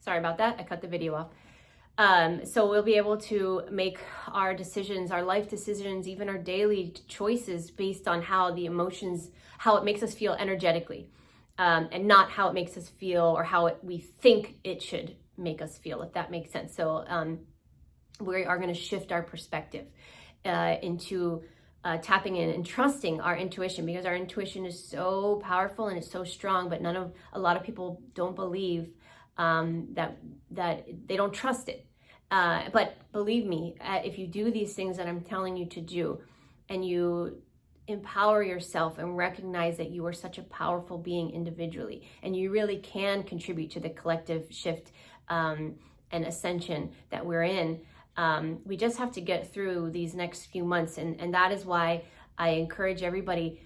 Sorry about that. I cut the video off. So we'll be able to make our decisions, our life decisions, even our daily choices based on how the emotions, how it makes us feel energetically, and not how it makes us feel or how we think it should make us feel, if that makes sense. So we are going to shift our perspective into tapping in and trusting our intuition, because our intuition is so powerful and it's so strong, but a lot of people don't believe that they don't trust it. But believe me, if you do these things that I'm telling you to do, and you empower yourself and recognize that you are such a powerful being individually, and you really can contribute to the collective shift and ascension that we're in. We just have to get through these next few months, and that is why I encourage everybody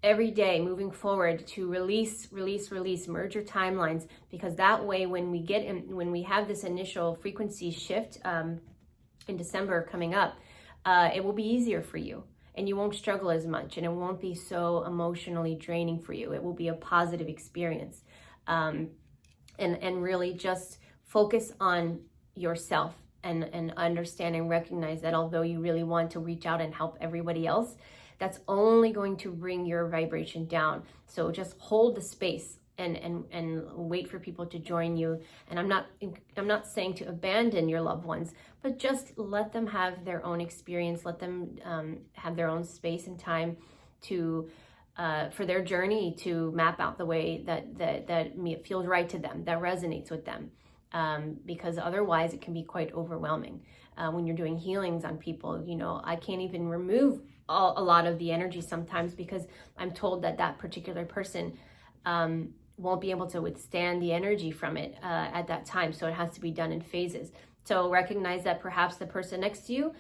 every day moving forward to release, merge your timelines, because that way when we have this initial frequency shift in December coming up, it will be easier for you, and you won't struggle as much, and it won't be so emotionally draining for you. It will be a positive experience, and really just focus on yourself and understand and recognize that although you really want to reach out and help everybody else, that's only going to bring your vibration down. So just hold the space and wait for people to join you. And I'm not saying to abandon your loved ones, but just let them have their own experience. Let them have their own space and time to for their journey to map out the way that feels right to them, that resonates with them. Because otherwise it can be quite overwhelming when you're doing healings on people. I can't even remove a lot of the energy sometimes, because I'm told that particular person won't be able to withstand the energy from it at that time. So it has to be done in phases. So recognize that perhaps the person next to you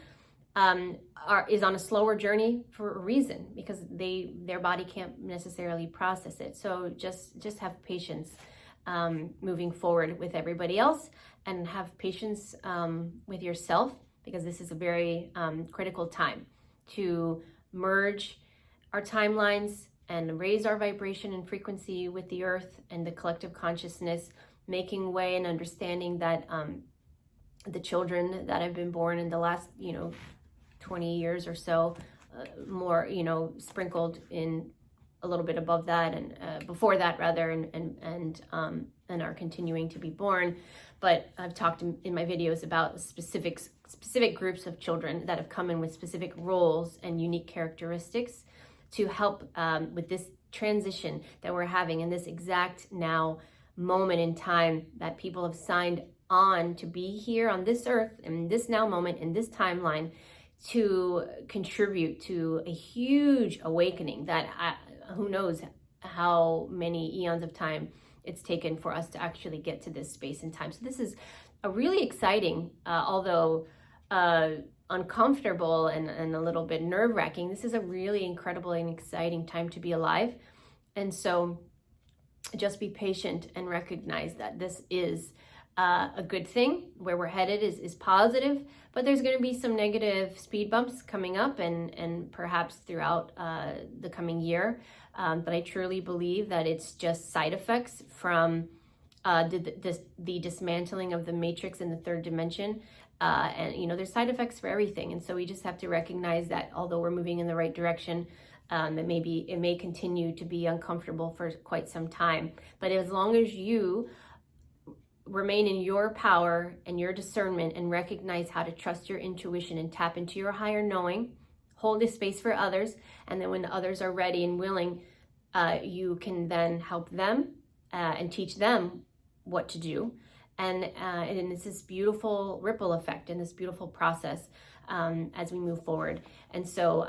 is on a slower journey for a reason, because their body can't necessarily process it. So just have patience moving forward with everybody else, and have patience with yourself, because this is a very critical time to merge our timelines and raise our vibration and frequency with the earth and the collective consciousness, making way and understanding that the children that have been born in the last 20 years or so, more sprinkled in a little bit above that and before that rather, and are continuing to be born. But I've talked in my videos about specific groups of children that have come in with specific roles and unique characteristics to help with this transition that we're having in this exact now moment in time, that people have signed on to be here on this earth in this now moment, in this timeline, to contribute to a huge awakening that who knows how many eons of time it's taken for us to actually get to this space and time. So this is a really exciting, although uncomfortable and a little bit nerve-wracking, this is a really incredible and exciting time to be alive. And so just be patient and recognize that this is a good thing. Where we're headed is positive, but there's going to be some negative speed bumps coming up and perhaps throughout the coming year. But I truly believe that it's just side effects from the dismantling of the matrix in the third dimension. And there's side effects for everything. And so we just have to recognize that although we're moving in the right direction, it may continue to be uncomfortable for quite some time. But as long as you remain in your power and your discernment and recognize how to trust your intuition and tap into your higher knowing, hold this space for others, and then when others are ready and willing, you can then help them and teach them what to do. And it's this beautiful ripple effect and this beautiful process as we move forward. And so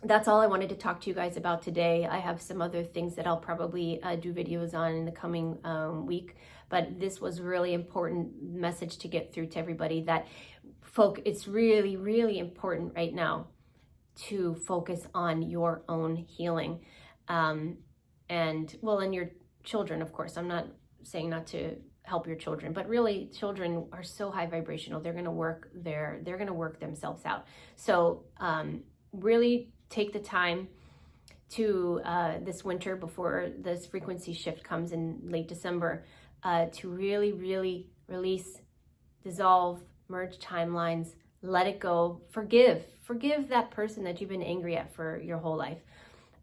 that's all I wanted to talk to you guys about today. I have some other things that I'll probably do videos on in the coming week, but this was a really important message to get through to everybody, that it's really, really important right now to focus on your own healing. And your children, of course. I'm not saying not to help your children, but really children are so high vibrational. They're going to work themselves out. So really take the time to this winter, before this frequency shift comes in late December, to really, really release, dissolve, merge timelines, let it go, forgive that person that you've been angry at for your whole life.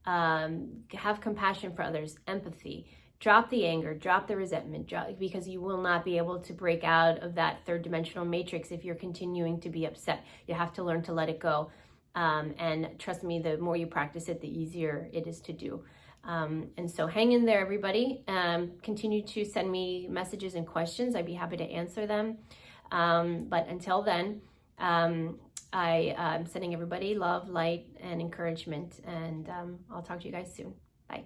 Have compassion for others, empathy. Drop the anger, drop the resentment, because you will not be able to break out of that third dimensional matrix if you're continuing to be upset. You have to learn to let it go. And trust me, the more you practice it, the easier it is to do. And so hang in there, everybody. Continue to send me messages and questions. I'd be happy to answer them. But until then, I'm sending everybody love, light, and encouragement. And I'll talk to you guys soon. Bye.